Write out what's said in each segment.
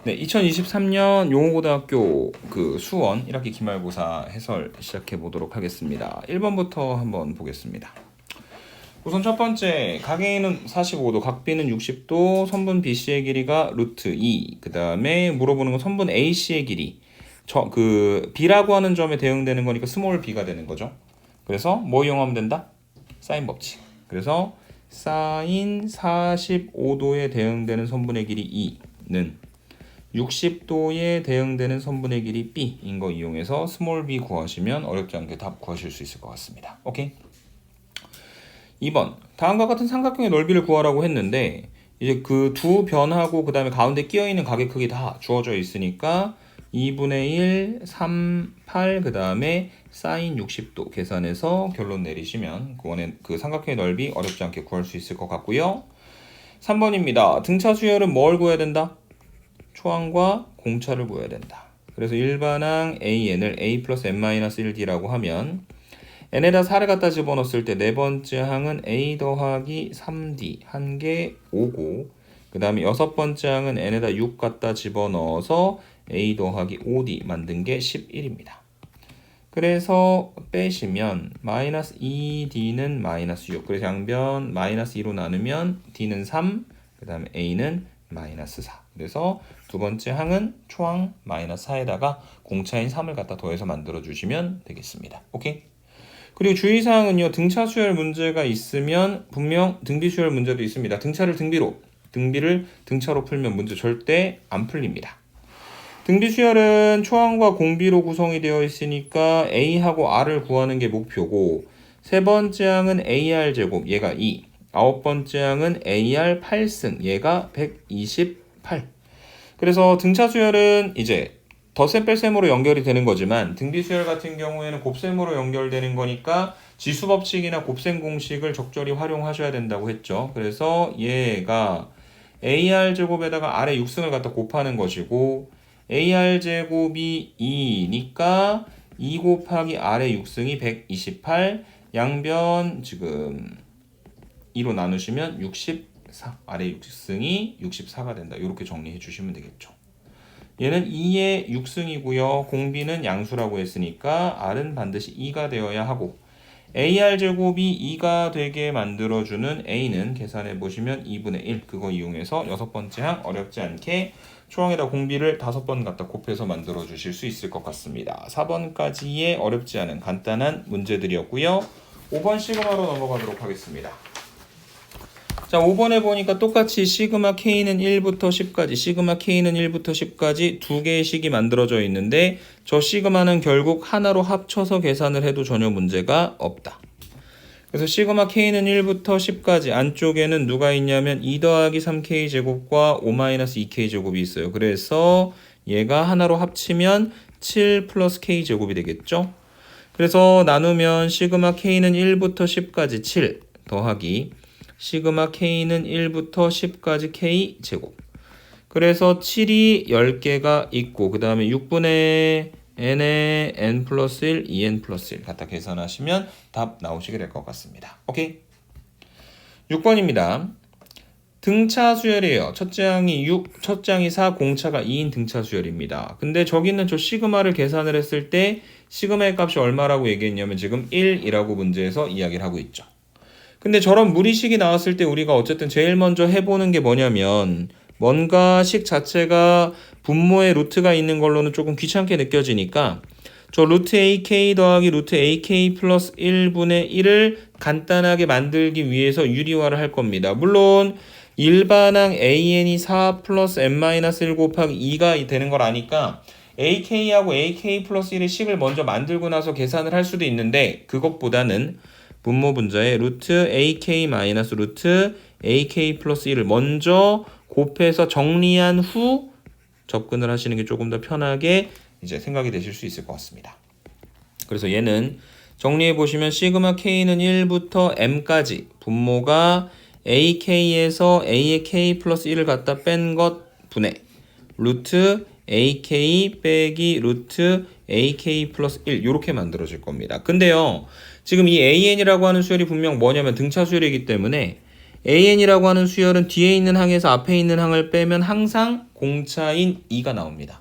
네, 2023년 용호고등학교 그 수원 1학기 기말고사 해설 시작해 보도록 하겠습니다. 1번부터 한번 보겠습니다. 우선 첫 번째, 각 A는 45도, 각 B는 60도, 선분 BC의 길이가 루트 2. 그 다음에 물어보는 건 선분 AC의 길이. B라고 하는 점에 대응되는 거니까 스몰 b가 되는 거죠. 그래서 뭐 이용하면 된다? 사인 법칙. 그래서 사인 45도에 대응되는 선분의 길이 2는 60도에 대응되는 선분의 길이 B인 거 이용해서 스몰 b 구하시면 어렵지 않게 답 구하실 수 있을 것 같습니다. 오케이? 2번. 다음과 같은 삼각형의 넓이를 구하라고 했는데 이제 그 두 변하고 그 다음에 가운데 끼어있는 각의 크기 다 주어져 있으니까 2분의 1, 3, 8, 그 다음에 사인 60도 계산해서 결론 내리시면 그 삼각형의 넓이 어렵지 않게 구할 수 있을 것 같고요. 3번입니다. 등차 수열은 뭘 구해야 된다? 초항과 공차를 구해야 된다. 그래서 일반항 AN을 A 플러스 N-1D라고 하면 n에다 4를 갖다 집어넣었을 때 네 번째 항은 A 더하기 3D 한 개 5고 그 다음에 여섯 번째 항은 n에다 6 갖다 집어넣어서 A 더하기 5D 만든 게 11입니다. 그래서 빼시면 마이너스 2D는 마이너스 6. 그래서 양변 마이너스 2로 나누면 D는 3, 그 다음에 A는 마이너스 4. 그래서 두 번째 항은 초항 마이너스 4에다가 공차인 3을 갖다 더해서 만들어주시면 되겠습니다. 오케이? 그리고 주의사항은요. 등차 수열 문제가 있으면 분명 등비 수열 문제도 있습니다. 등차를 등비를 등차로 풀면 문제 절대 안 풀립니다. 등비 수열은 초항과 공비로 구성이 되어 있으니까 A하고 R을 구하는 게 목표고 세 번째 항은 AR 제곱 얘가 2 아홉 번째 항은 AR 8승 얘가 128 그래서 등차 수열은 이제 덧셈 뺄셈으로 연결이 되는 거지만 등비 수열 같은 경우에는 곱셈으로 연결되는 거니까 지수 법칙이나 곱셈 공식을 적절히 활용하셔야 된다고 했죠. 그래서 얘가 AR 제곱에다가 R의 6승을 갖다 곱하는 것이고 AR 제곱이 2니까 2 곱하기 R의 6승이 128 양변 지금 2로 나누시면 64 R의 6승이 64가 된다. 이렇게 정리해 주시면 되겠죠. 얘는 2의 6승이고요. 공비는 양수라고 했으니까 R은 반드시 2가 되어야 하고 AR 제곱이 2가 되게 만들어주는 A는 계산해 보시면 2분의 1 그거 이용해서 여섯 번째 항 어렵지 않게 초항에다 공비를 5번 갖다 곱해서 만들어 주실 수 있을 것 같습니다. 4번까지의 어렵지 않은 간단한 문제들이었고요. 5번 시그마로 넘어가도록 하겠습니다. 자, 5번에 보니까 똑같이 시그마 K는 1부터 10까지, 시그마 K는 1부터 10까지 두 개의 식이 만들어져 있는데 저 시그마는 결국 하나로 합쳐서 계산을 해도 전혀 문제가 없다. 그래서 시그마 K는 1부터 10까지 안쪽에는 누가 있냐면 2 더하기 3K 제곱과 5-2K 제곱이 있어요. 그래서 얘가 하나로 합치면 7 플러스 K 제곱이 되겠죠. 그래서 나누면 시그마 K는 1부터 10까지 7 더하기 시그마 K는 1부터 10까지 K 제곱. 그래서 7이 10개가 있고 그 다음에 6분의 n에 n 플러스 1, 2n 플러스 1 갖다 계산하시면 답 나오시게 될 것 같습니다. 오케이? 6번입니다. 등차 수열이에요. 첫째 항이 6, 첫째 항이 4, 공차가 2인 등차 수열입니다. 근데 저기는 저 시그마를 계산을 했을 때 시그마의 값이 얼마라고 얘기했냐면 지금 1이라고 문제에서 이야기를 하고 있죠. 근데 저런 무리식이 나왔을 때 우리가 어쨌든 제일 먼저 해보는 게 뭐냐면 뭔가 식 자체가 분모에 루트가 있는 걸로는 조금 귀찮게 느껴지니까 저 루트 AK 더하기 루트 AK 플러스 1분의 1을 간단하게 만들기 위해서 유리화를 할 겁니다. 물론 일반항 AN이 4 플러스 N-1 곱하기 2가 되는 걸 아니까 AK하고 AK 플러스 1의 식을 먼저 만들고 나서 계산을 할 수도 있는데 그것보다는 분모 분자에 루트 AK 마이너스 루트 AK 플러스 1을 먼저 곱해서 정리한 후 접근을 하시는 게 조금 더 편하게 이제 생각이 되실 수 있을 것 같습니다. 그래서 얘는 정리해 보시면 시그마 K는 1부터 M까지 분모가 AK에서 A의 K 플러스 1을 갖다 뺀 것 분해 루트 AK 빼기 루트 AK 플러스 1 이렇게 만들어질 겁니다. 근데요 지금 이 AN이라고 하는 수열이 분명 뭐냐면 등차 수열이기 때문에 AN이라고 하는 수열은 뒤에 있는 항에서 앞에 있는 항을 빼면 항상 공차인 2가 나옵니다.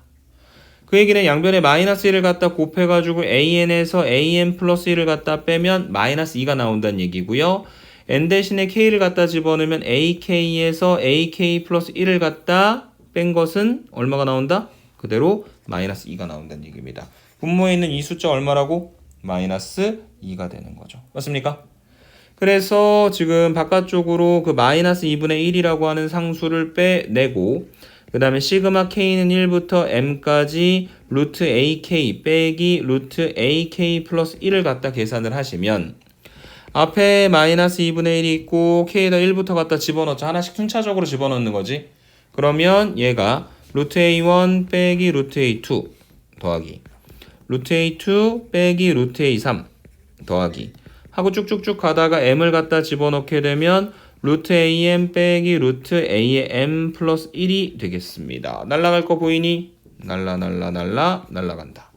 그 얘기는 양변에 마이너스 1을 갖다 곱해가지고 an에서 an 플러스 1을 갖다 빼면 마이너스 2가 나온다는 얘기고요. n 대신에 k를 갖다 집어넣으면 ak에서 ak 플러스 1을 갖다 뺀 것은 얼마가 나온다? 그대로 마이너스 2가 나온다는 얘기입니다. 분모에 있는 이 숫자 얼마라고? 마이너스 2가 되는 거죠. 맞습니까? 그래서 지금 바깥쪽으로 그 마이너스 2분의 1이라고 하는 상수를 빼내고 그 다음에 시그마 k는 1부터 m까지 루트 ak 빼기 루트 ak 플러스 1을 갖다 계산을 하시면 앞에 마이너스 2분의 1이 있고 k에다 1부터 갖다 집어넣자. 하나씩 순차적으로 집어넣는 거지. 그러면 얘가 루트 a1 빼기 루트 a2 더하기 루트 a2 빼기 루트 a3 더하기 하고 쭉쭉쭉 가다가 m을 갖다 집어넣게 되면 루트 am 빼기 루트 a의 m 플러스 1이 되겠습니다. 날라갈 거 보이니? 날라간다.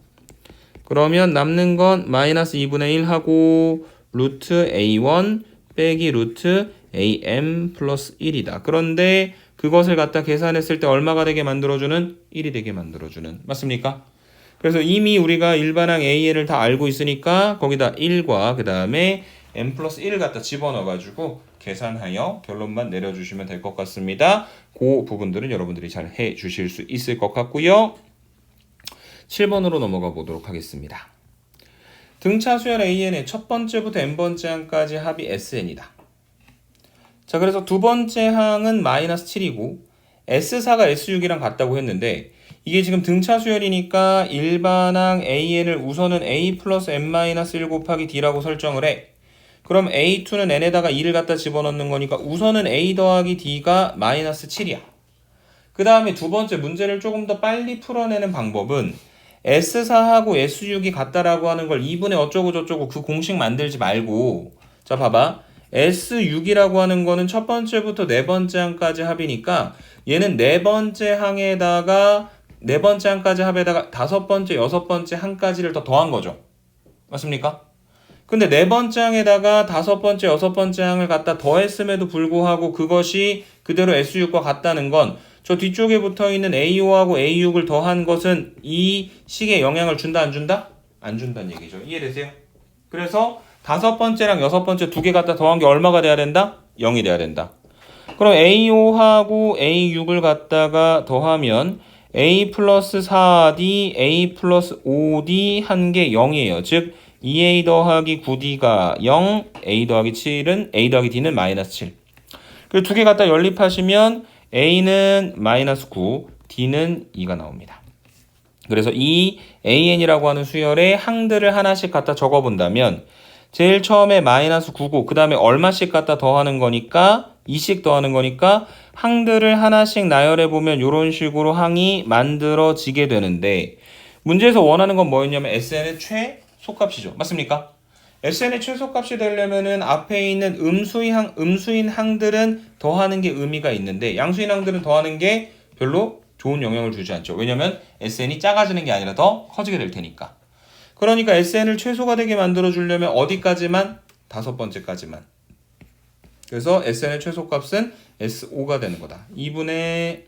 그러면 남는 건 마이너스 2분의 1 하고 루트 a1 빼기 루트 am 플러스 1이다. 그런데 그것을 갖다 계산했을 때 얼마가 되게 만들어주는? 1이 되게 만들어주는. 맞습니까? 그래서 이미 우리가 일반항 an을 다 알고 있으니까 거기다 1과 그 다음에 m 플러스 1을 갖다 집어넣어가지고 계산하여 결론만 내려주시면 될 것 같습니다. 그 부분들은 여러분들이 잘 해주실 수 있을 것 같고요. 7번으로 넘어가 보도록 하겠습니다. 등차 수열 an의 첫 번째부터 n번째 항까지 합이 sn이다. 자, 그래서 두 번째 항은 마이너스 7이고 S4가 S6이랑 같다고 했는데 이게 지금 등차 수열이니까 일반항 an을 우선은 a 플러스 n-1 곱하기 d라고 설정을 해. 그럼 a2는 n에다가 2를 갖다 집어넣는 거니까 우선은 a 더하기 d가 마이너스 7이야. 그 다음에 두 번째 문제를 조금 더 빨리 풀어내는 방법은 S4하고 S6이 같다라고 하는 걸 2분의 어쩌고 저쩌고 그 공식 만들지 말고 자 봐봐. S6이라고 하는 거는 첫 번째부터 네 번째 항까지 합이니까 얘는 네 번째 항에다가 네 번째 항까지 합에다가 다섯 번째, 여섯 번째 항까지를 더 더한 거죠. 맞습니까? 근데 네 번째 항에다가 다섯 번째, 여섯 번째 항을 갖다 더했음에도 불구하고 그것이 그대로 S6과 같다는 건 저 뒤쪽에 붙어있는 A5하고 A6을 더한 것은 이 식에 영향을 준다 안 준다? 안 준다는 얘기죠. 이해되세요? 그래서 다섯 번째랑 여섯 번째 두 개 갖다 더한 게 얼마가 돼야 된다? 0이 돼야 된다. 그럼 A5하고 A6을 갖다가 더하면 A 플러스 4D, A 플러스 5D 한 게 0이에요. 즉 2A 더하기 9D가 0, A 더하기 7은 A 더하기 D는 마이너스 7. 그리고 두 개 갖다 연립하시면 A는 마이너스 9, D는 2가 나옵니다. 그래서 이 AN이라고 하는 수열에 항들을 하나씩 갖다 적어본다면 제일 처음에 마이너스 9고 그 다음에 얼마씩 갖다 더하는 거니까 2씩 더하는 거니까 항들을 하나씩 나열해보면 이런 식으로 항이 만들어지게 되는데 문제에서 원하는 건 뭐였냐면 SN의 최소값이죠. 맞습니까? SN의 최소값이 되려면은 앞에 있는 음수인 항들은 더하는 게 의미가 있는데 양수인 항들은 더하는 게 별로 좋은 영향을 주지 않죠. 왜냐면 SN이 작아지는 게 아니라 더 커지게 될 테니까. 그러니까 SN을 최소가 되게 만들어주려면 어디까지만? 다섯 번째까지만. 그래서 SN의 최소값은 S5가 되는 거다. 2분의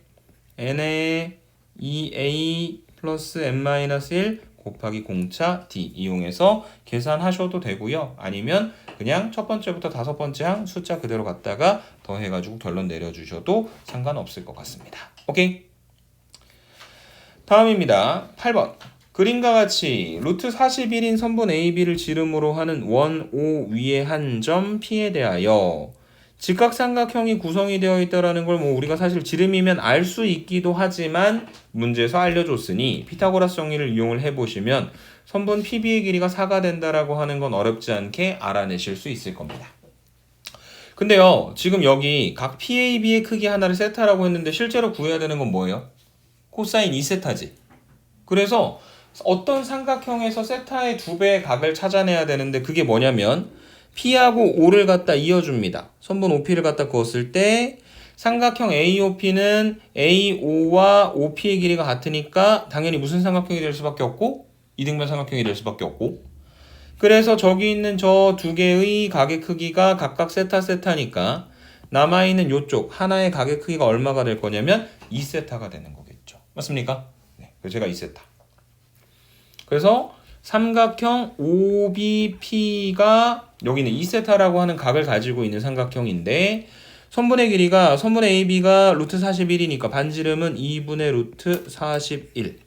n의 2a 플러스 n-1 곱하기 공차 d 이용해서 계산하셔도 되고요. 아니면 그냥 첫 번째부터 다섯 번째 항 숫자 그대로 갖다가 더해가지고 결론 내려주셔도 상관없을 것 같습니다. 오케이? 다음입니다. 8번. 그림과 같이 루트 41인 선분 AB를 지름으로 하는 원 O 위의 한 점 P에 대하여 직각삼각형이 구성이 되어 있다는 걸 우리가 사실 지름이면 알 수 있기도 하지만 문제에서 알려줬으니 피타고라스 정리를 이용을 해보시면 선분 PB의 길이가 4가 된다라고 하는 건 어렵지 않게 알아내실 수 있을 겁니다. 근데요, 지금 여기 각 PAB의 크기 하나를 세타라고 했는데 실제로 구해야 되는 건 뭐예요? 코사인 2세타지. 그래서 어떤 삼각형에서 세타의 2배의 각을 찾아내야 되는데 그게 뭐냐면 P하고 O를 갖다 이어줍니다. 선분 OP를 갖다 그었을 때 삼각형 AOP는 AO와 OP의 길이가 같으니까 당연히 무슨 삼각형이 될 수밖에 없고 이등변 삼각형이 될 수밖에 없고 그래서 저기 있는 저 두 개의 각의 크기가 각각 세타니까 남아있는 요쪽 하나의 각의 크기가 얼마가 될 거냐면 2세타가 되는 거겠죠. 맞습니까? 네, 그래서 제가 2세타. 그래서 삼각형 OBP가 여기는 2세타라고 하는 각을 가지고 있는 삼각형인데 선분의 길이가 선분의 AB가 루트 41이니까 반지름은 2분의 루트 41.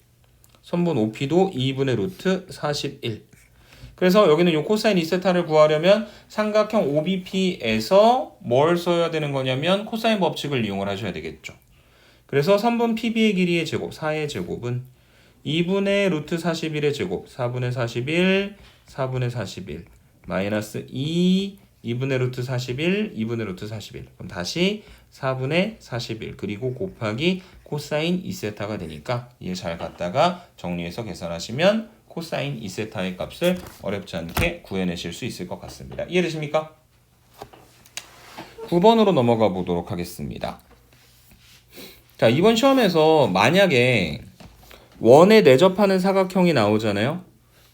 선분 OP도 2분의 루트 41. 그래서 여기는 요 코사인 2세타를 구하려면 삼각형 OBP에서 뭘 써야 되는 거냐면 코사인 법칙을 이용을 하셔야 되겠죠. 그래서 선분 PB의 길이의 제곱, 4의 제곱은 2분의 루트 41의 제곱, 4분의 41, 4분의 41, 마이너스 2분의 루트 41, 2분의 루트 41. 그럼 다시 4분의 41, 그리고 곱하기 코사인 2세타가 되니까 이해 잘 갖다가 정리해서 계산하시면 코사인 2세타의 값을 어렵지 않게 구해내실 수 있을 것 같습니다. 이해되십니까? 9번으로 넘어가 보도록 하겠습니다. 자, 이번 시험에서 만약에 원에 내접하는 사각형이 나오잖아요.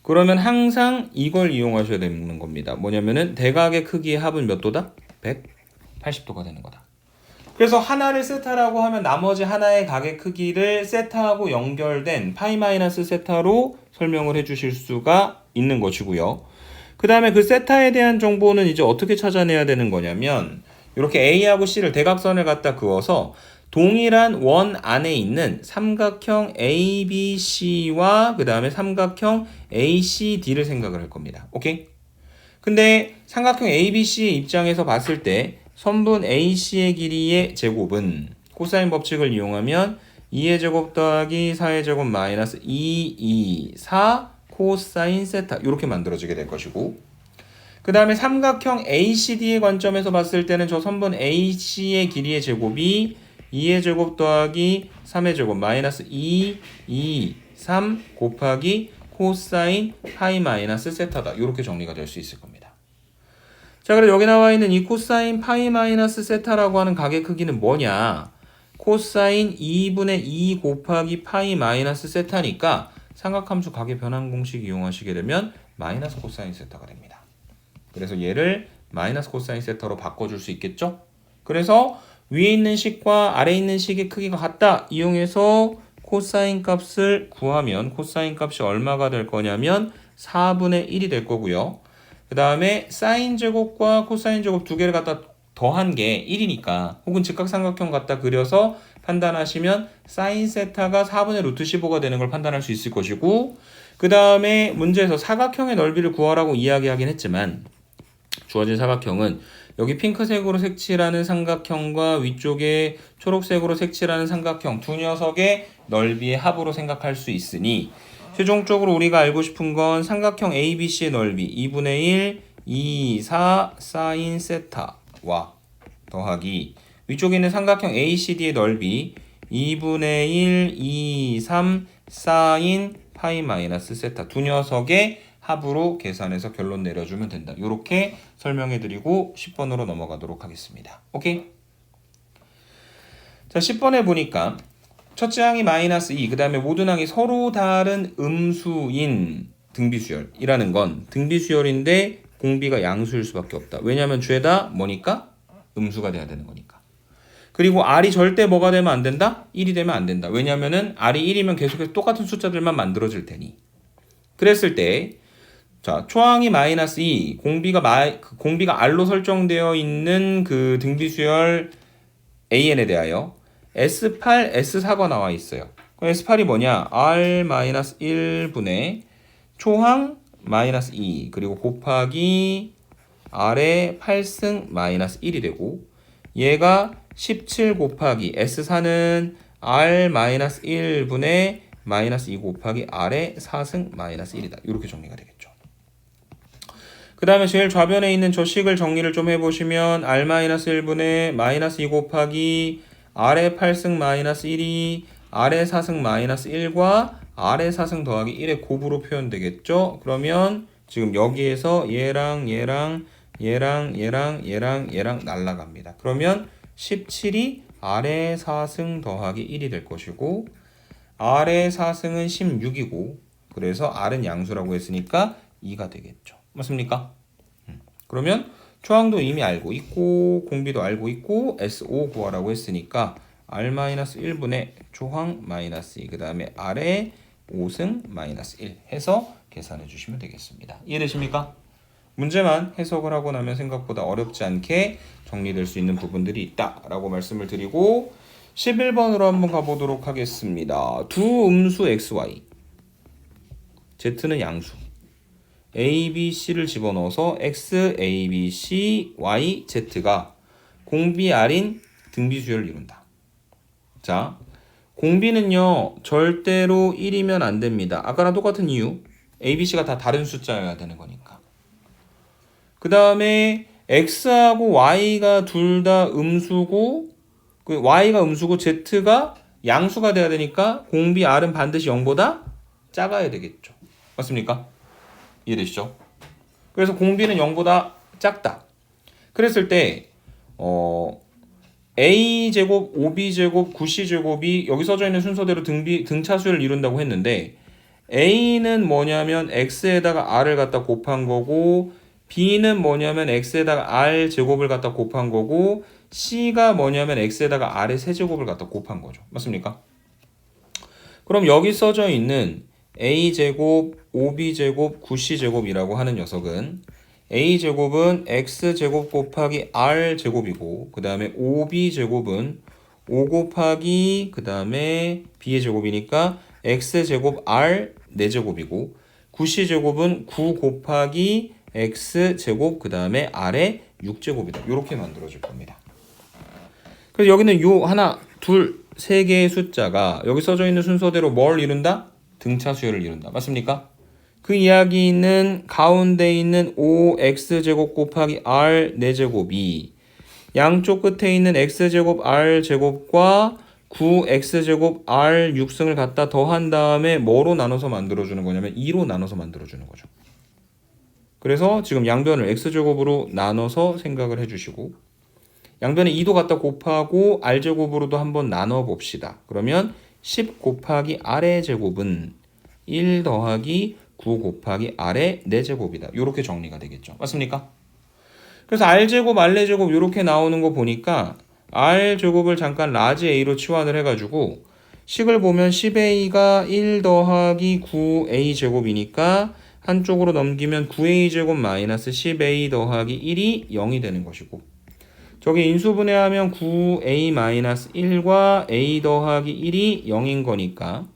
그러면 항상 이걸 이용하셔야 되는 겁니다. 뭐냐면은 대각의 크기의 합은 몇 도다? 180도가 되는 거다. 그래서 하나를 세타라고 하면 나머지 하나의 각의 크기를 세타하고 연결된 파이 마이너스 세타로 설명을 해주실 수가 있는 것이고요. 그 다음에 그 세타에 대한 정보는 이제 어떻게 찾아내야 되는 거냐면 이렇게 A하고 C를 대각선을 갖다 그어서 동일한 원 안에 있는 삼각형 ABC와 그 다음에 삼각형 ACD를 생각을 할 겁니다. 오케이? 근데 삼각형 ABC의 입장에서 봤을 때 선분 AC의 길이의 제곱은 코사인 법칙을 이용하면 2의 제곱 더하기 4의 제곱 마이너스 2, 4 코사인 세타 이렇게 만들어지게 될 것이고 그 다음에 삼각형 ACD의 관점에서 봤을 때는 저 선분 AC의 길이의 제곱이 2의 제곱 더하기 3의 제곱 마이너스 2, 3 곱하기 코사인 파이 마이너스 세타다. 이렇게 정리가 될 수 있을 겁니다. 자, 그래서 여기 나와 있는 이 코사인 파이 마이너스 세타라고 하는 각의 크기는 뭐냐? 코사인 2분의 2 곱하기 파이 마이너스 세타니까 삼각함수 각의 변환 공식 이용하시게 되면 마이너스 코사인 세타가 됩니다. 그래서 얘를 마이너스 코사인 세타로 바꿔줄 수 있겠죠? 그래서 위에 있는 식과 아래에 있는 식의 크기가 같다. 이용해서 코사인 값을 구하면 코사인 값이 얼마가 될 거냐면 4분의 1이 될 거고요. 그 다음에 사인 제곱과 코사인 제곱 두 개를 갖다 더한 게 1이니까 혹은 직각삼각형 갖다 그려서 판단하시면 사인 세타가 4분의 루트 15가 되는 걸 판단할 수 있을 것이고 그 다음에 문제에서 사각형의 넓이를 구하라고 이야기하긴 했지만 주어진 사각형은 여기 핑크색으로 색칠하는 삼각형과 위쪽에 초록색으로 색칠하는 삼각형 두 녀석의 넓이의 합으로 생각할 수 있으니 최종적으로 우리가 알고 싶은 건 삼각형 ABC의 넓이 2분의 1, 2, 4 사인 세타와 더하기 위쪽에 있는 삼각형 ACD의 넓이 2분의 1, 2, 3 사인 파이 마이너스 세타 두 녀석의 합으로 계산해서 결론 내려주면 된다. 이렇게 설명해드리고 10번으로 넘어가도록 하겠습니다. 오케이? 자, 10번에 보니까 첫째 항이 마이너스 2, 그 다음에 모든 항이 서로 다른 음수인 등비수열이라는 건 등비수열인데 공비가 양수일 수밖에 없다. 왜냐하면 죄다 뭐니까? 음수가 돼야 되는 거니까. 그리고 R이 절대 뭐가 되면 안 된다? 1이 되면 안 된다. 왜냐하면 R이 1이면 계속해서 똑같은 숫자들만 만들어질 테니. 그랬을 때 자, 초항이 마이너스 2, 공비가 R로 설정되어 있는 그 등비수열 AN에 대하여 S8, S4가 나와 있어요. 그럼 S8이 뭐냐? R-1분의 초항 마이너스 2 그리고 곱하기 R의 8승 마이너스 1이 되고 얘가 17 곱하기 S4는 R-1분의 마이너스 2 곱하기 R의 4승 마이너스 1이다. 이렇게 정리가 되겠죠. 그 다음에 제일 좌변에 있는 저 식을 정리를 좀 해보시면 R-1분의 마이너스 2 곱하기 R의 8승 마이너스 1이 R의 4승 마이너스 1과 R의 4승 더하기 1의 곱으로 표현되겠죠. 그러면 지금 여기에서 얘랑 날라갑니다. 그러면 17이 R의 4승 더하기 1이 될 것이고 R의 4승은 16이고 그래서 R은 양수라고 했으니까 2가 되겠죠. 맞습니까? 그러면 초항도 이미 알고 있고 공비도 알고 있고 S5 구하라고 했으니까 R-1분의 조항 마이너스 2 그 다음에 R의 5승 마이너스 1 해서 계산해 주시면 되겠습니다. 이해되십니까? 문제만 해석을 하고 나면 생각보다 어렵지 않게 정리될 수 있는 부분들이 있다라고 말씀을 드리고 11번으로 한번 가보도록 하겠습니다. 두 음수 xy z는 양수 a, b, c를 집어넣어서 x, a, b, c, y, z가 공비 r인 등비수열을 이룬다. 자, 공비는요 절대로 1이면 안 됩니다. 아까랑 똑같은 이유 a, b, c가 다 다른 숫자여야 되는 거니까. 그 다음에 x하고 y가 둘 다 음수고 그 y가 음수고 z가 양수가 돼야 되니까 공비 r은 반드시 0보다 작아야 되겠죠. 맞습니까? 이해되시죠? 그래서 공비는 0보다 작다. 그랬을 때 a제곱, 5b제곱, 9c제곱이 여기 써져 있는 순서대로 등차수열을 이룬다고 했는데 a는 뭐냐면 x에다가 r을 갖다 곱한 거고 b는 뭐냐면 x에다가 r 제곱을 갖다 곱한 거고 c가 뭐냐면 x에다가 r의 세제곱을 갖다 곱한 거죠. 맞습니까? 그럼 여기 써져 있는 a제곱, 5b제곱, 9c제곱이라고 하는 녀석은 a제곱은 x제곱 곱하기 r제곱이고 그 다음에 5b제곱은 5 곱하기 그 다음에 b의 제곱이니까 x제곱 r 4제곱이고 9c제곱은 9 곱하기 x제곱 그 다음에 r의 6제곱이다. 이렇게 만들어질 겁니다. 그래서 여기는 요 하나, 둘, 세 개의 숫자가 여기 써져 있는 순서대로 뭘 이룬다? 등차수열을 이룬다. 맞습니까? 그 이야기는 가운데 있는 5x제곱 곱하기 r 4제곱이 양쪽 끝에 있는 x제곱 r제곱과 9x제곱 r 6승을 갖다 더한 다음에 뭐로 나눠서 만들어주는 거냐면 2로 나눠서 만들어주는 거죠. 그래서 지금 양변을 x제곱으로 나눠서 생각을 해주시고 양변에 2도 갖다 곱하고 r제곱으로도 한번 나눠 봅시다. 그러면 10 곱하기 r의 제곱은 1 더하기 9 곱하기 r의 4제곱이다. 이렇게 정리가 되겠죠. 맞습니까? 그래서 r제곱, r제곱 이렇게 나오는 거 보니까 r제곱을 잠깐 라지 a로 치환을 해가지고 식을 보면 10a가 1 더하기 9a 제곱이니까 한쪽으로 넘기면 9a 제곱 마이너스 10a 더하기 1이 0이 되는 것이고 저기 인수분해하면 9a 마이너스 1과 a 더하기 1이 0인 거니까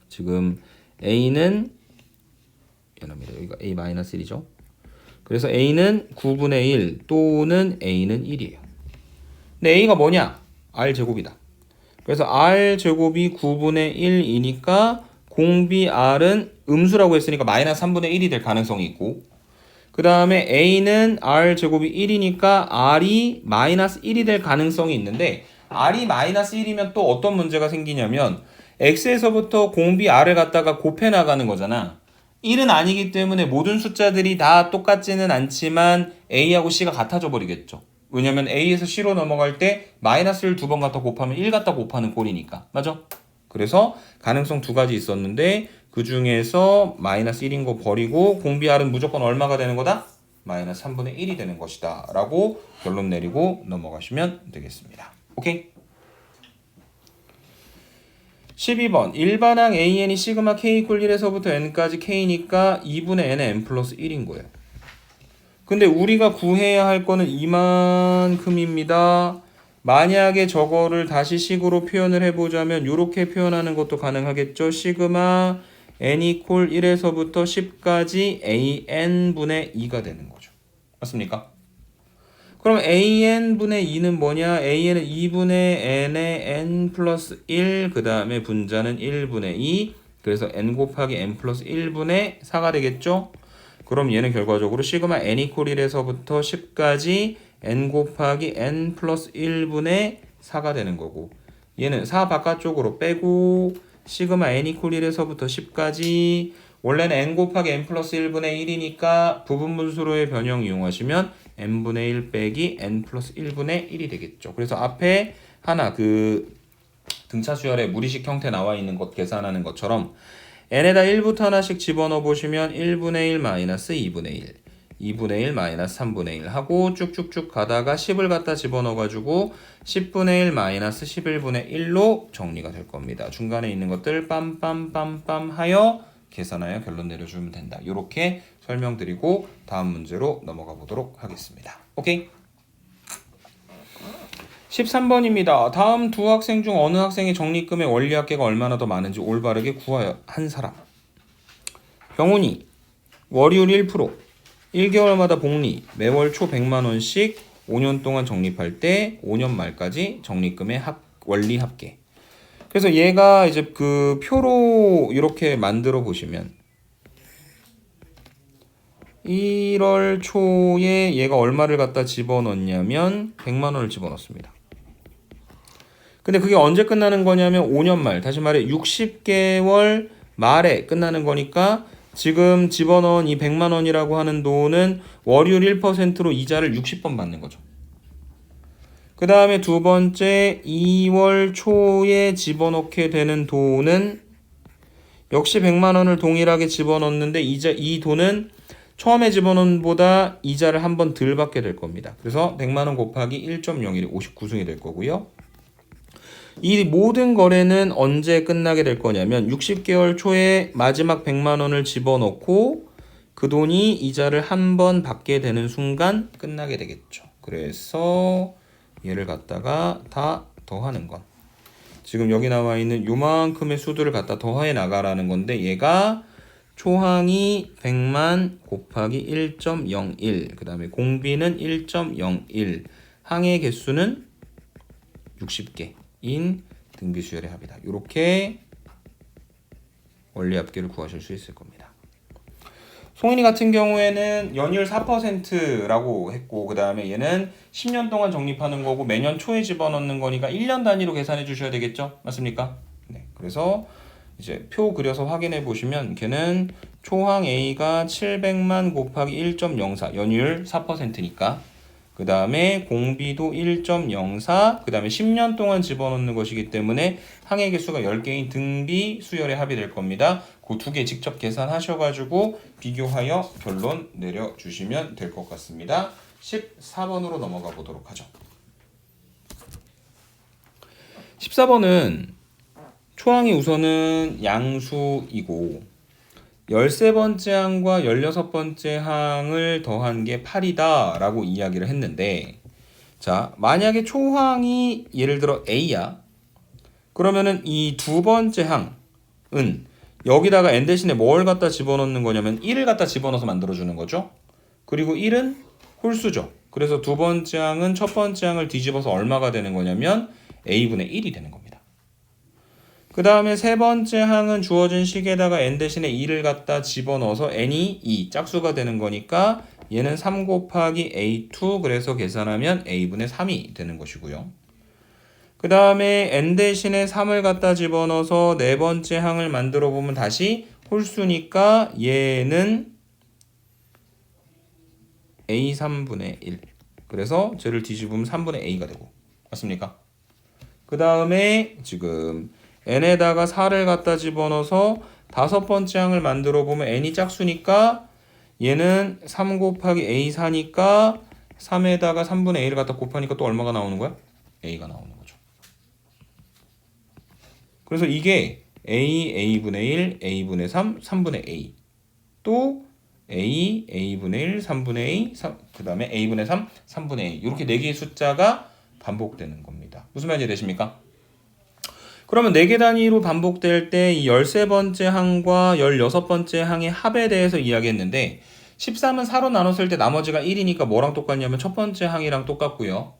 지금 a는 여기가 a 마이너스 1이죠. 그래서 a는 9분의 1 또는 a는 1이에요. 근데 a가 뭐냐? r제곱이다. 그래서 r제곱이 9분의 1이니까 공비 r은 음수라고 했으니까 마이너스 3분의 1이 될 가능성이 있고 그 다음에 a는 r제곱이 1이니까 r이 마이너스 1이 될 가능성이 있는데 r이 마이너스 1이면 또 어떤 문제가 생기냐면 x에서부터 공비 r을 갖다가 곱해 나가는 거잖아. 1은 아니기 때문에 모든 숫자들이 다 똑같지는 않지만 a하고 c가 같아져 버리겠죠. 왜냐면 a에서 c로 넘어갈 때 마이너스를 2번 갖다 곱하면 1 갖다 곱하는 꼴이니까. 맞아? 그래서 가능성 두 가지 있었는데 그 중에서 마이너스 1인 거 버리고 공비 r은 무조건 얼마가 되는 거다? 마이너스 3분의 1이 되는 것이다 라고 결론 내리고 넘어가시면 되겠습니다. 오케이? 12번 일반항 AN이 시그마 K 이퀄 1에서부터 N까지 K니까 2분의 N의 N 플러스 1인 거예요. 근데 우리가 구해야 할 거는 이만큼입니다. 만약에 저거를 다시 식으로 표현을 해보자면 이렇게 표현하는 것도 가능하겠죠. 시그마 N 이퀄 1에서부터 10까지 AN분의 2가 되는 거죠. 맞습니까? 그럼 AN분의 2는 뭐냐? AN은 2분의 N의 N 플러스 1, 그 다음에 분자는 1분의 2, 그래서 N 곱하기 N 플러스 1분의 4가 되겠죠? 그럼 얘는 결과적으로 시그마 N 이퀄 1에서부터 10까지 N 곱하기 N 플러스 1분의 4가 되는 거고 얘는 4 바깥쪽으로 빼고 시그마 N 이퀄 1에서부터 10까지 원래는 N 곱하기 N 플러스 1분의 1이니까 부분분수로의 변형 이용하시면 N분의 1 빼기 N 플러스 1분의 1이 되겠죠. 그래서 앞에 하나 그 등차수열의 무리식 형태 나와 있는 것 계산하는 것처럼 N에다 1부터 하나씩 집어넣어 보시면 1분의 1 마이너스 2분의 1 2분의 1 마이너스 3분의 1 하고 쭉쭉쭉 가다가 10을 갖다 집어넣어가지고 10분의 1 마이너스 11분의 1로 정리가 될 겁니다. 중간에 있는 것들 빰빰빰빰 하여 계산하여 결론 내려주면 된다. 이렇게 설명드리고 다음 문제로 넘어가 보도록 하겠습니다. 오케이? 13번입니다. 다음 두 학생 중 어느 학생의 적립금의 원리합계가 얼마나 더 많은지 올바르게 구하여 한 사람. 병훈이 월요일 1%, 1개월마다 복리, 매월 초 100만원씩 5년 동안 적립할 때 5년 말까지 적립금의 원리 합계. 그래서 얘가 이제 그 표로 이렇게 만들어 보시면 1월 초에 얘가 얼마를 갖다 집어넣냐면 100만원을 집어넣습니다. 근데 그게 언제 끝나는 거냐면 5년 말, 다시 말해 60개월 말에 끝나는 거니까 지금 집어넣은 이 100만 원이라고 하는 돈은 월요일 1%로 이자를 60번 받는 거죠. 그 다음에 두 번째 2월 초에 집어넣게 되는 돈은 역시 100만 원을 동일하게 집어넣는데 이 돈은 처음에 집어넣은 보다 이자를 한 번 덜 받게 될 겁니다. 그래서 100만 원 곱하기 1.01이 59승이 될 거고요. 이 모든 거래는 언제 끝나게 될 거냐면 60개월 초에 마지막 100만 원을 집어넣고 그 돈이 이자를 한 번 받게 되는 순간 끝나게 되겠죠. 그래서 얘를 갖다가 다 더하는 건 지금 여기 나와 있는 요만큼의 수들을 갖다 더해 나가라는 건데 얘가 초항이 100만 곱하기 1.01 그 다음에 공비는 1.01 항의 개수는 60개 인 등비수열의 합이다. 이렇게 원리합계를 구하실 수 있을 겁니다. 송인이 같은 경우에는 연율 4%라고 했고 그 다음에 얘는 10년 동안 적립하는 거고 매년 초에 집어넣는 거니까 1년 단위로 계산해 주셔야 되겠죠? 맞습니까? 네. 그래서 이제 표 그려서 확인해 보시면 걔는 초항 A가 700만 곱하기 1.04 연율 4%니까 그 다음에 공비도 1.04 그 다음에 10년 동안 집어넣는 것이기 때문에 항의 개수가 10개인 등비 수열의 합이 될 겁니다. 그 두 개 직접 계산하셔가지고 비교하여 결론 내려주시면 될 것 같습니다. 14번으로 넘어가 보도록 하죠. 14번은 초항이 우선은 양수이고 13번째 항과 16번째 항을 더한 게 8이다 라고 이야기를 했는데 자 만약에 초항이 예를 들어 A야 그러면은 이 두 번째 항은 여기다가 n 대신에 뭘 갖다 집어넣는 거냐면 1을 갖다 집어넣어서 만들어주는 거죠. 그리고 1은 홀수죠. 그래서 두 번째 항은 첫 번째 항을 뒤집어서 얼마가 되는 거냐면 A분의 1이 되는 겁니다. 그 다음에 세 번째 항은 주어진 식에다가 n 대신에 2를 갖다 집어넣어서 n이 2 짝수가 되는 거니까 얘는 3 곱하기 a2 그래서 계산하면 a분의 3이 되는 것이고요. 그 다음에 n 대신에 3을 갖다 집어넣어서 네 번째 항을 만들어 보면 다시 홀수니까 얘는 a3분의 1 그래서 쟤를 뒤집으면 3분의 a가 되고 맞습니까? 그 다음에 지금 n에다가 4를 갖다 집어넣어서 다섯 번째 항을 만들어 보면 n이 짝수니까 얘는 3 곱하기 a4니까 3에다가 3분의 a를 갖다 곱하니까 또 얼마가 나오는 거야? a가 나오는 거죠. 그래서 이게 a분의 1, a분의 3, 3분의 a 또 a분의 1, 3분의 a, 그 다음에 a분의 3, 3분의 a 이렇게 4개의 숫자가 반복되는 겁니다. 무슨 말인지 되십니까? 그러면 4개 단위로 반복될 때 이 13번째 항과 16번째 항의 합에 대해서 이야기했는데 13은 4로 나눴을 때 나머지가 1이니까 뭐랑 똑같냐면 첫 번째 항이랑 똑같고요.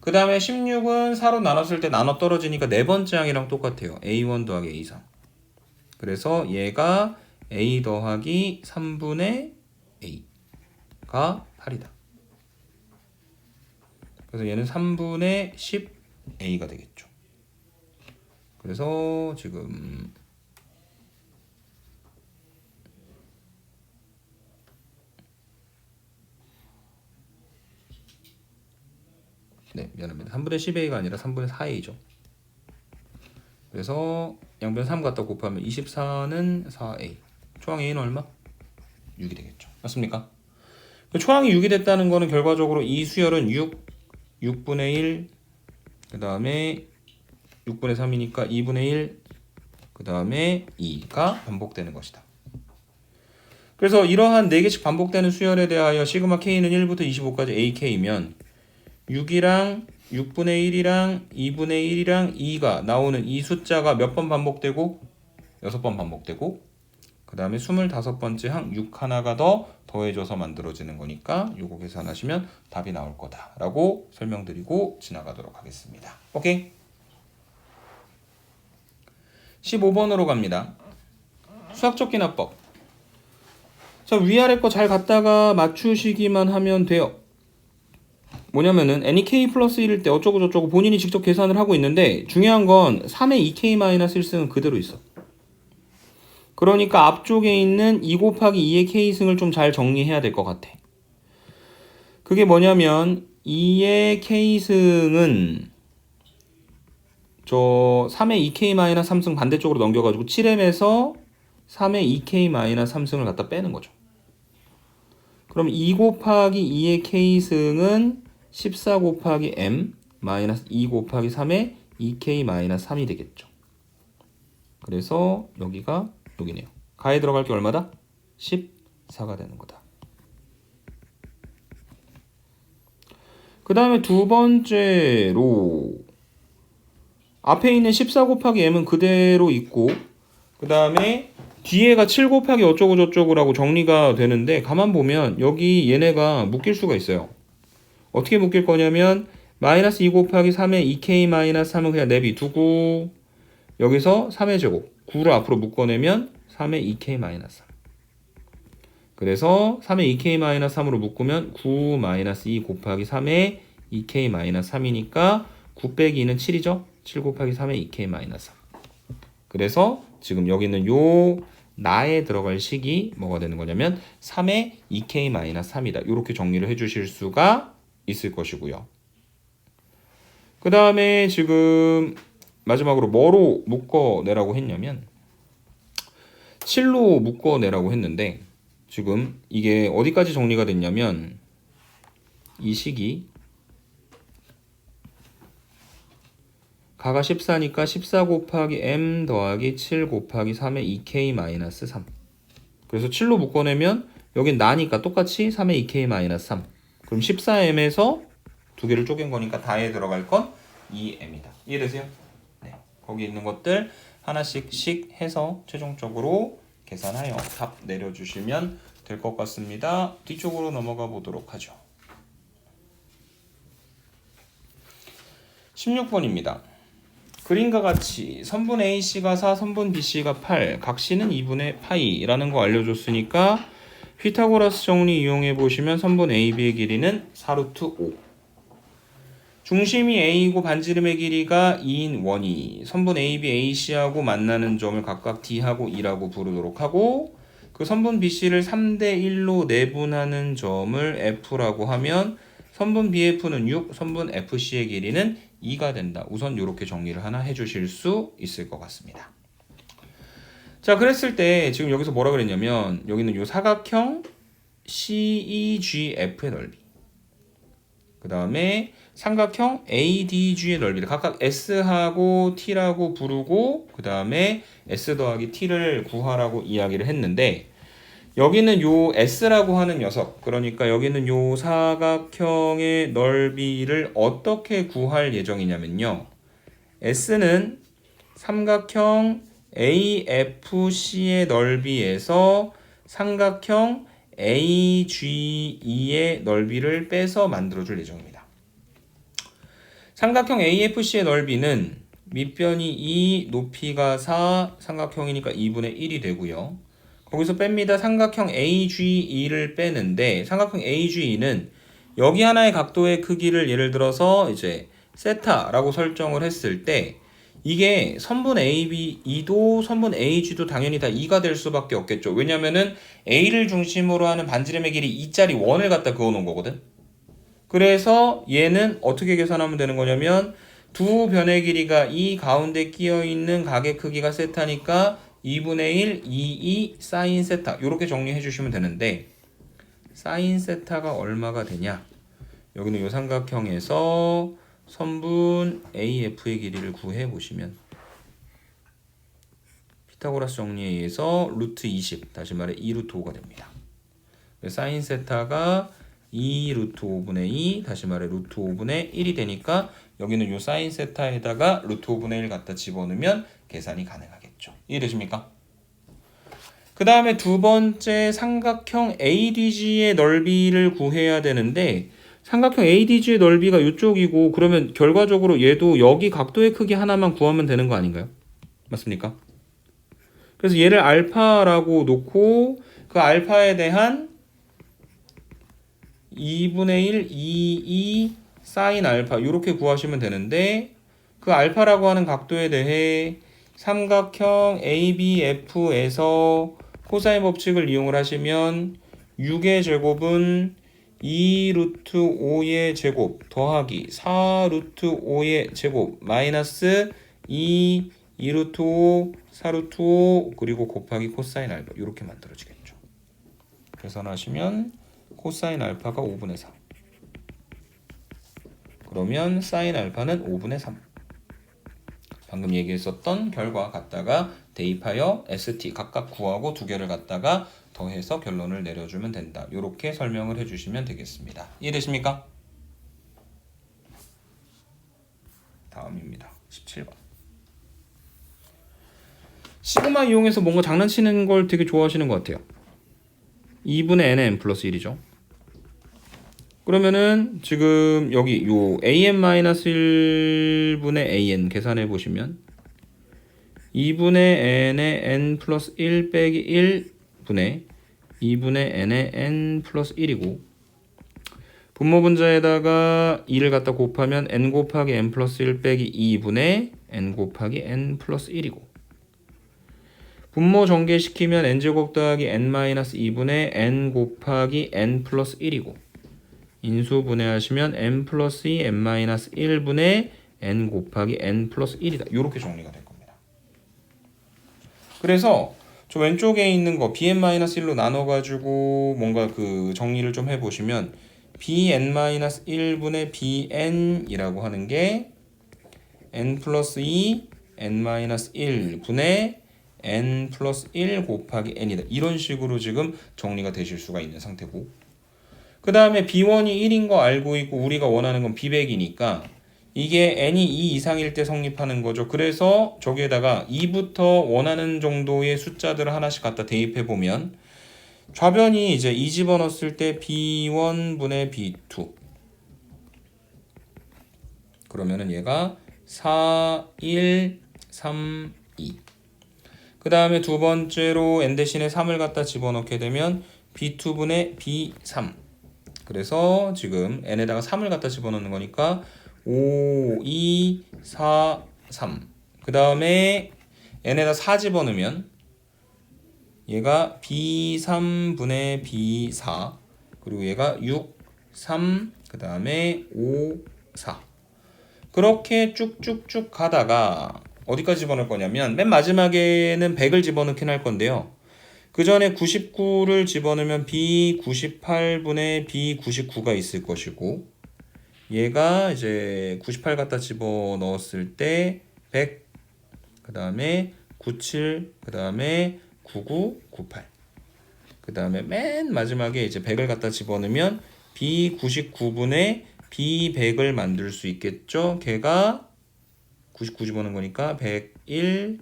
그 다음에 16은 4로 나눴을 때 나눠 떨어지니까 네 번째 항이랑 똑같아요. A1 더하기 A3 그래서 얘가 A 더하기 3분의 A가 8이다. 그래서 얘는 3분의 10A가 되겠죠. 그래서 지금 네 미안합니다. 3분의 10A가 아니라 3분의 4A죠. 그래서 양변 3 갖다 곱하면 24는 4A 초항 A는 얼마? 6이 되겠죠. 맞습니까? 초항이 6이 됐다는 거는 결과적으로 이 수열은 6분의 1, 그 다음에 6분의 3이니까 2분의 1, 그 다음에 2가 반복되는 것이다. 그래서 이러한 4개씩 반복되는 수열에 대하여 시그마 K는 1부터 25까지 AK면 6이랑 6분의 1이랑 2분의 1이랑 2가 나오는 이 숫자가 몇 번 반복되고 6번 반복되고 그 다음에 25번째 항 6 하나가 더 더해져서 만들어지는 거니까 요거 계산하시면 답이 나올 거다라고 설명드리고 지나가도록 하겠습니다. 오케이? 15번으로 갑니다. 수학적 기납법. 자, 위아래 거 잘 갖다가 맞추시기만 하면 돼요. 뭐냐면은 NEK 플러스 1일 때 어쩌고 저쩌고 본인이 직접 계산을 하고 있는데 중요한 건 3의 2K 마이너스 1승은 그대로 있어. 그러니까 앞쪽에 있는 2 곱하기 2의 K승을 좀 잘 정리해야 될 것 같아. 그게 뭐냐면 2의 K승은 저 3의 2K 마이너스 3승 반대쪽으로 넘겨가지고 7m에서 3의 2K 마이너스 3승을 갖다 빼는 거죠. 그럼 2 곱하기 2의 K승은 14 곱하기 M 마이너스 2 곱하기 3의 2K 마이너스 3이 되겠죠. 그래서 여기가 여기네요. 가에 들어갈 게 얼마다? 14가 되는 거다. 그 다음에 두 번째로 앞에 있는 14 곱하기 M은 그대로 있고 그 다음에 뒤에가 7 곱하기 어쩌고 저쩌고라고 정리가 되는데 가만 보면 여기 얘네가 묶일 수가 있어요. 어떻게 묶일 거냐면 마이너스 2 곱하기 3의 2K 마이너스 3은 그냥 내비두고 여기서 3의 제곱 9를 앞으로 묶어내면 3의 2K 마이너스 3. 그래서 3의 2K 마이너스 3으로 묶으면 9 마이너스 2 곱하기 3의 2K 마이너스 3이니까 9 빼기 2는 7이죠. 7 곱하기 3의 2K 마이너스 3. 그래서 지금 여기는 요 나에 들어갈 식이 뭐가 되는 거냐면 3의 2K 마이너스 3이다. 이렇게 정리를 해주실 수가 있을 것이고요. 그 다음에 지금 마지막으로 뭐로 묶어내라고 했냐면 7로 묶어내라고 했는데 지금 이게 어디까지 정리가 됐냐면 이 식이 가가 14니까 14 곱하기 M 더하기 7 곱하기 3의 2K 마이너스 3. 그래서 7로 묶어내면 여긴 나니까 똑같이 3의 2K 마이너스 3. 그럼 14M에서 두 개를 쪼갠 거니까 다에 들어갈 건 2M이다. 이해되세요? 네. 거기 있는 것들 하나씩씩 해서 최종적으로 계산하여 답 내려주시면 될 것 같습니다. 뒤쪽으로 넘어가 보도록 하죠. 16번입니다. 그림과 같이 선분 AC가 4, 선분 BC가 8, 각 C는 2분의 파이라는 거 알려줬으니까 피타고라스 정리 이용해 보시면 선분 AB의 길이는 4루트 5. 중심이 A이고 반지름의 길이가 2인 원이 선분 AB, AC하고 만나는 점을 각각 D하고 E라고 부르도록 하고 그 선분 BC를 3대 1로 내분하는 점을 F라고 하면 선분 BF는 6, 선분 FC의 길이는 2가 된다. 우선 이렇게 정리를 하나 해주실 수 있을 것 같습니다. 자, 그랬을 때 지금 여기서 뭐라 그랬냐면 여기는 요 사각형 CEGF의 넓이 그 다음에 삼각형 ADG의 넓이를 각각 S하고 T라고 부르고 그 다음에 S 더하기 T를 구하라고 이야기를 했는데 여기는 요 S라고 하는 녀석 그러니까 여기는 요 사각형의 넓이를 어떻게 구할 예정이냐면요. S는 삼각형 AFC의 넓이에서 삼각형 AGE의 넓이를 빼서 만들어줄 예정입니다. 삼각형 AFC의 넓이는 밑변이 2, 높이가 4, 삼각형이니까 2분의 1이 되고요. 거기서 뺍니다. 삼각형 AGE를 빼는데 삼각형 AGE는 여기 하나의 각도의 크기를 예를 들어서 이제 세타라고 설정을 했을 때 이게 선분 ABE도 선분 AG도 당연히 다 2가 될 수밖에 없겠죠. 왜냐면은 A를 중심으로 하는 반지름의 길이 2짜리 원을 갖다 그어놓은 거거든. 그래서 얘는 어떻게 계산하면 되는 거냐면 두 변의 길이가 이 가운데 끼어있는 각의 크기가 세타니까 2분의 1, 2, 2 사인 세타 이렇게 정리해 주시면 되는데 사인 세타가 얼마가 되냐? 여기는 요 삼각형에서 선분 AF의 길이를 구해 보시면 피타고라스 정리에 의해서 루트 20, 다시 말해 2 루트 5가 됩니다. 사인 세타가 2 루트 5분의 2, 다시 말해 루트 5분의 1이 되니까 여기는 요 사인 세타에다가 루트 5분의 1 갖다 집어넣으면 계산이 가능하겠죠. 이해되십니까? 그 다음에 두 번째 삼각형 ADG의 넓이를 구해야 되는데 삼각형 ADG의 넓이가 이쪽이고 그러면 결과적으로 얘도 여기 각도의 크기 하나만 구하면 되는 거 아닌가요? 맞습니까? 그래서 얘를 알파라고 놓고 그 알파에 대한 2분의 1, 2 사인 알파 이렇게 구하시면 되는데 그 알파라고 하는 각도에 대해 삼각형 ABF에서 코사인 법칙을 이용을 하시면 6의 제곱은 2 루트 5의 제곱 더하기 4 루트 5의 제곱 마이너스 2 루트 5 4 루트 5 그리고 곱하기 코사인 알파 이렇게 만들어지겠죠. 계산하시면 코사인 알파가 5분의 4 그러면 사인 알파는 5분의 3 방금 얘기했었던 결과 갖다가 대입하여 ST 각각 구하고 두 개를 갖다가 더해서 결론을 내려주면 된다. 이렇게 설명을 해주시면 되겠습니다. 이해되십니까? 다음입니다. 17번. 시그마 이용해서 뭔가 장난치는 걸 되게 좋아하시는 것 같아요. 2분의 nn 플러스 1이죠. 그러면은 지금 여기 요 an-1분의 an 계산해 보시면 2분의 n의 n 플러스 1 빼기 1분의 2분의 n의 n 플러스 1이고 분모 분자에다가 2를 갖다 곱하면 n 곱하기 n 플러스 1 빼기 2분의 n 곱하기 n 플러스 1이고 분모 전개시키면 n제곱 더하기 n-2분의 n 곱하기 n 플러스 1이고 인수분해하시면 n 플러스 2 n-1분의 n 곱하기 n 플러스 1이다. 이렇게 정리가 될 겁니다. 그래서 저 왼쪽에 있는 거 bn-1로 나눠가지고 뭔가 그 정리를 좀 해보시면 bn-1분의 bn이라고 하는 게 n 플러스 2 n-1분의 n 플러스 1 곱하기 n이다. 이런 식으로 지금 정리가 되실 수가 있는 상태고 그 다음에 b1이 1인 거 알고 있고 우리가 원하는 건 b100이니까 이게 n이 2 이상일 때 성립하는 거죠. 그래서 저기에다가 2부터 원하는 정도의 숫자들을 하나씩 갖다 대입해 보면 좌변이 이제 2 집어넣었을 때 b1분의 b2 그러면은 얘가 4, 1, 3, 2 그 다음에 두 번째로 n 대신에 3을 갖다 집어넣게 되면 b2분의 b3 그래서 지금 n에다가 3을 갖다 집어넣는 거니까 5, 2, 4, 3 그 다음에 n에다 4 집어넣으면 얘가 b3분의 b4 그리고 얘가 6, 3 그 다음에 5, 4 그렇게 쭉쭉쭉 가다가 어디까지 집어넣을 거냐면 맨 마지막에는 100을 집어넣긴 할 건데요. 그 전에 99를 집어넣으면 B98분의 B99가 있을 것이고 얘가 이제 98 갖다 집어넣었을 때 100, 그 다음에 97, 그 다음에 99, 98 그 다음에 맨 마지막에 이제 100을 갖다 집어넣으면 B99분의 B100을 만들 수 있겠죠. 걔가 99 집어넣은 거니까 101,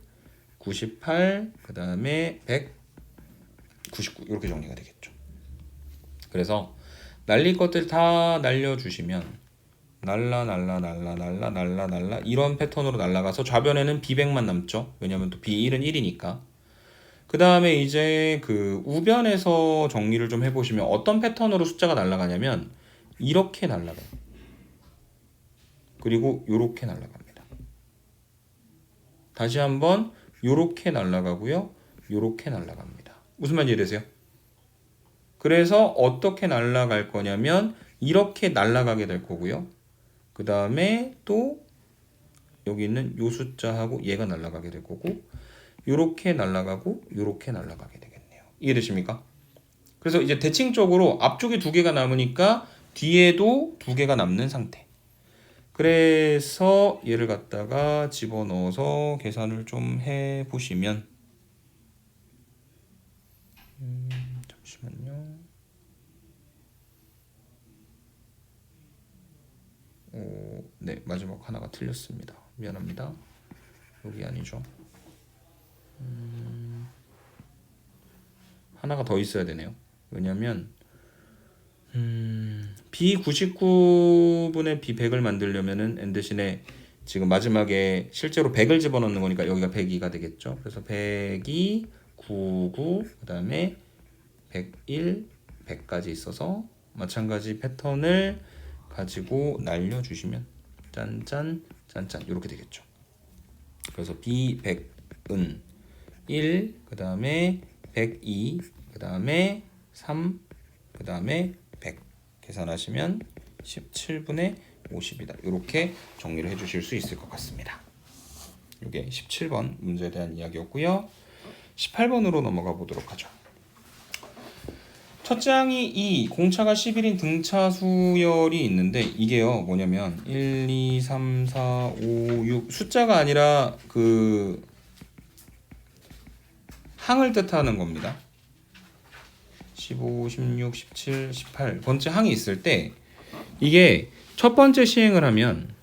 98, 그 다음에 100 99 이렇게 정리가 되겠죠. 그래서 날릴 것들 다 날려주시면 날라 이런 패턴으로 날라가서 좌변에는 B100만 남죠. 왜냐면 또 B1은 1이니까. 그 다음에 이제 그 우변에서 정리를 좀 해보시면 어떤 패턴으로 숫자가 날아가냐면 이렇게 날아가요. 그리고 요렇게 날아갑니다. 다시 한번 요렇게 날아가고요. 요렇게 날아갑니다. 무슨 말인지 이해되세요? 그래서 어떻게 날아갈 거냐면 이렇게 날아가게 될 거고요. 그 다음에 또 여기 있는 요 숫자하고 얘가 날아가게 될 거고 요렇게 날아가고 요렇게 날아가게 되겠네요. 이해되십니까? 그래서 이제 대칭적으로 앞쪽에 2개가 남으니까 뒤에도 2개가 남는 상태. 그래서 얘를 갖다가 집어넣어서 계산을 좀 해보시면 잠시만요. 네, 마지막 하나가 틀렸습니다. 미안합니다. 여기 아니죠. 하나가 더 있어야 되네요. 왜냐면 B99분의 B100을 만들려면은 n 대신에 지금 마지막에 실제로 100을 집어넣는 거니까 여기가 102가 되겠죠. 그래서 102, 99, 그 다음에 101, 100까지 있어서 마찬가지 패턴을 가지고 날려주시면 짠짠 짠짠 이렇게 되겠죠. 그래서 B100은 1, 그 다음에 102, 그 다음에 3, 그 다음에 100 계산하시면 17분의 50이다. 이렇게 정리를 해주실 수 있을 것 같습니다. 이게 17번 문제에 대한 이야기였고요. 18번으로 넘어가 보도록 하죠. 첫 장이 2, 공차가 11인 등차 수열이 있는데 이게요 뭐냐면 1, 2, 3, 4, 5, 6 숫자가 아니라 그 항을 뜻하는 겁니다. 15, 16, 17, 18번째 항이 있을 때 이게 첫 번째 시행을 하면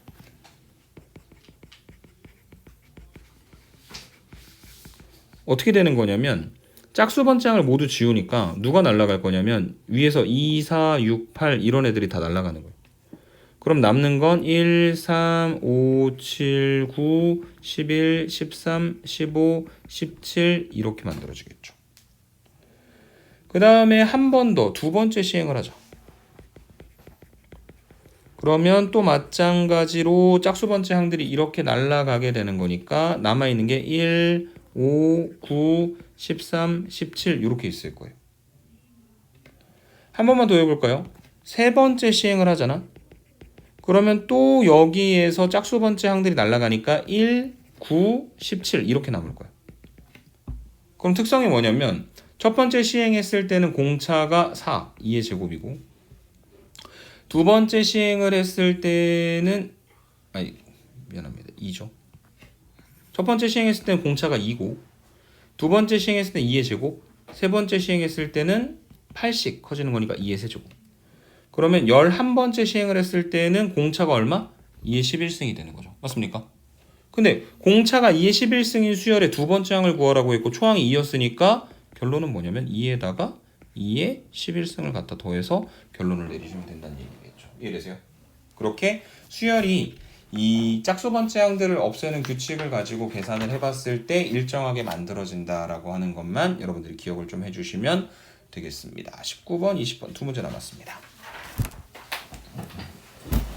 어떻게 되는 거냐면 짝수 번째 항을 모두 지우니까 누가 날아갈 거냐면 위에서 2, 4, 6, 8 이런 애들이 다 날아가는 거예요. 그럼 남는 건 1, 3, 5, 7, 9, 11, 13, 15, 17 이렇게 만들어지겠죠. 그 다음에 한 번 더 두 번째 시행을 하죠. 그러면 또 마찬가지로 짝수 번째 항들이 이렇게 날아가게 되는 거니까 남아있는 게 1, 5, 9, 13, 17 이렇게 있을 거예요. 한 번만 더 해볼까요? 세 번째 시행을 하잖아. 그러면 또 여기에서 짝수 번째 항들이 날아가니까 1, 9, 17 이렇게 남을 거야. 그럼 특성이 뭐냐면 첫 번째 시행했을 때는 공차가 4, 2의 제곱이고 두 번째 시행을 했을 때는 미안합니다. 2죠. 첫 번째 시행했을 때는 공차가 2고 두 번째 시행했을 때는 2의 제곱 세 번째 시행했을 때는 8씩 커지는 거니까 2의 세제곱. 그러면 11번째 시행을 했을 때는 공차가 얼마? 2의 11승이 되는 거죠. 맞습니까? 근데 공차가 2의 11승인 수열의 두 번째 항을 구하라고 했고 초항이 2였으니까 결론은 뭐냐면 2에다가 2의 11승을 갖다 더해서 결론을 내리시면 된다는 얘기겠죠. 이해되세요? 그렇게 수열이 이 짝수 번째 항들을 없애는 규칙을 가지고 계산을 해봤을 때 일정하게 만들어진다라고 하는 것만 여러분들이 기억을 좀 해주시면 되겠습니다. 19번, 20번 두 문제 남았습니다.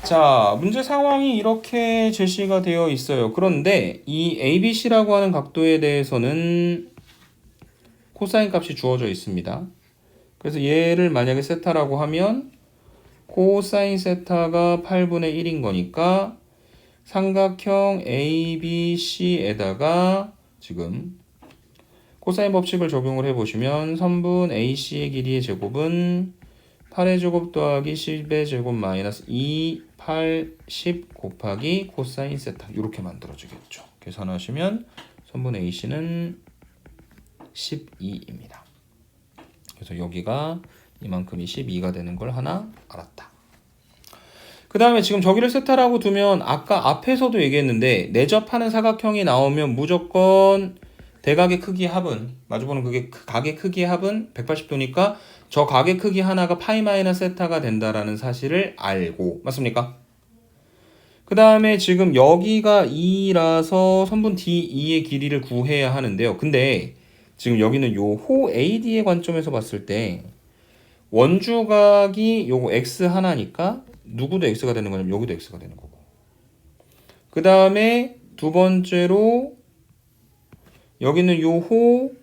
자, 문제 상황이 이렇게 제시가 되어 있어요. 그런데 이 ABC라고 하는 각도에 대해서는 코사인 값이 주어져 있습니다. 그래서 얘를 만약에 세타라고 하면 코사인 세타가 8분의 1인 거니까 삼각형 ABC에다가 지금 코사인 법칙을 적용을 해보시면 선분 AC의 길이의 제곱은 8의 제곱 더하기 10의 제곱 마이너스 2, 8, 10 곱하기 코사인 세타 이렇게 만들어지겠죠. 계산하시면 선분 AC는 12입니다. 그래서 여기가 이만큼이 12가 되는 걸 하나 알았다. 그 다음에 지금 저기를 세타라고 두면 아까 앞에서도 얘기했는데 내접하는 사각형이 나오면 무조건 대각의 크기 합은 마주보는 그게 각의 크기의 합은 180도니까 저 각의 크기 하나가 파이 마이너스 세타가 된다라는 사실을 알고 맞습니까? 그 다음에 지금 여기가 2라서 선분 D2의 길이를 구해야 하는데요. 근데 지금 여기는 요 호 AD의 관점에서 봤을 때 원주각이 요거 x 하나니까 누구도 x가 되는 거냐면 여기도 x가 되는 거고 그 다음에 두 번째로 여기는 요 호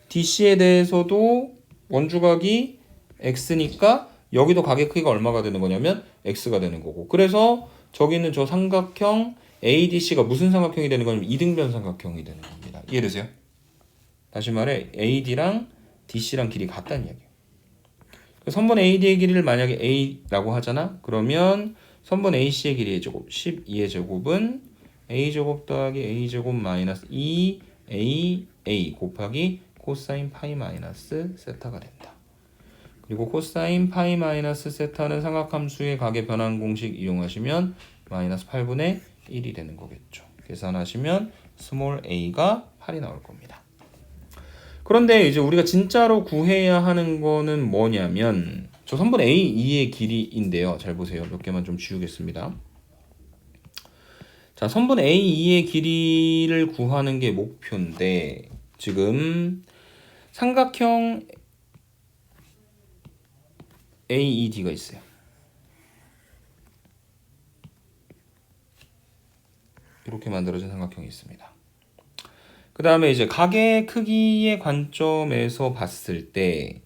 DC에 대해서도 원주각이 x니까 여기도 각의 크기가 얼마가 되는 거냐면 x가 되는 거고 그래서 저기는 저 삼각형 ADC가 무슨 삼각형이 되는 거냐면 이등변 삼각형이 되는 겁니다. 이해되세요? 다시 말해 AD랑 DC랑 길이 같다는 이야기예요. 선분 AD의 길이를 만약에 A라고 하잖아. 그러면 선분 AC의 길이의 제곱 12의 제곱은 A제곱 더하기 A제곱 마이너스 2AA 곱하기 코사인 파이 마이너스 세타가 된다. 그리고 코사인 파이 마이너스 세타는 삼각함수의 각의 변환 공식 이용하시면 마이너스 8분의 1이 되는 거겠죠. 계산하시면 스몰 a가 8이 나올 겁니다. 그런데 이제 우리가 진짜로 구해야 하는 거는 뭐냐면 저 선분 A2의 길이인데요. 잘 보세요. 몇 개만 좀 지우겠습니다. 자, 선분 A2의 길이를 구하는 게 목표인데 지금 삼각형 AED가 있어요. 이렇게 만들어진 삼각형이 있습니다. 그 다음에 이제 각의 크기의 관점에서 봤을 때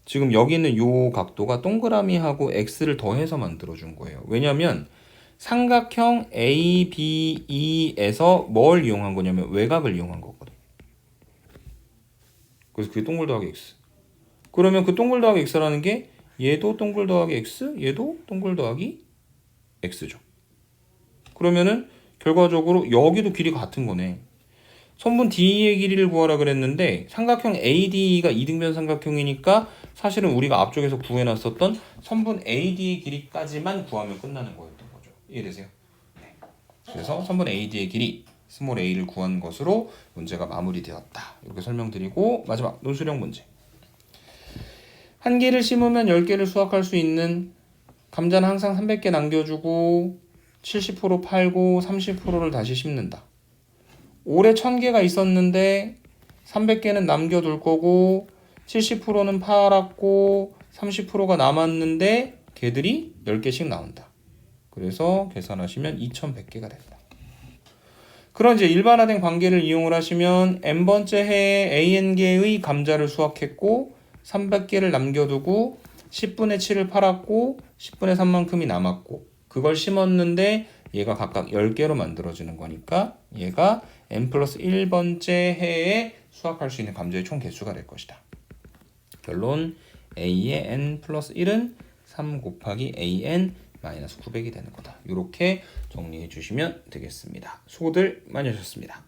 지금 여기 있는 요 각도가 동그라미하고 x를 더해서 만들어준 거예요. 왜냐면 삼각형 ABE에서 뭘 이용한 거냐면 외곽을 이용한 거거든. 그래서 그게 동글 더하기 x. 그러면 그 동글 더하기 x라는 게 얘도 동글 더하기 x, 얘도 동글 더하기 x죠. 그러면은 결과적으로 여기도 길이가 같은 거네. 선분 D의 길이를 구하라 그랬는데 삼각형 AD가 이등변 삼각형이니까 사실은 우리가 앞쪽에서 구해놨었던 선분 AD의 길이까지만 구하면 끝나는 거였던 거죠. 이해되세요? 네. 그래서 선분 AD의 길이 스몰 a를 구한 것으로 문제가 마무리되었다. 이렇게 설명드리고 마지막 논술형 문제. 한 개를 심으면 10개를 수확할 수 있는 감자는 항상 300개 남겨주고 70% 팔고 30%를 다시 심는다. 올해 1000개가 있었는데 300개는 남겨둘 거고 70%는 팔았고 30%가 남았는데 걔들이 10개씩 나온다. 그래서 계산하시면 2100개가 된다. 그런 이제 일반화된 관계를 이용을 하시면 n번째 해에 AN개의 감자를 수확했고 300개를 남겨두고 10분의 7을 팔았고 10분의 3만큼이 남았고 그걸 심었는데 얘가 각각 10개로 만들어지는 거니까 얘가 n 플러스 1번째 해에 수확할 수 있는 감자의 총 개수가 될 것이다. 결론 a의 n 플러스 1은 3 곱하기 an 마이너스 900이 되는 거다. 이렇게 정리해 주시면 되겠습니다. 수고들 많이 하셨습니다.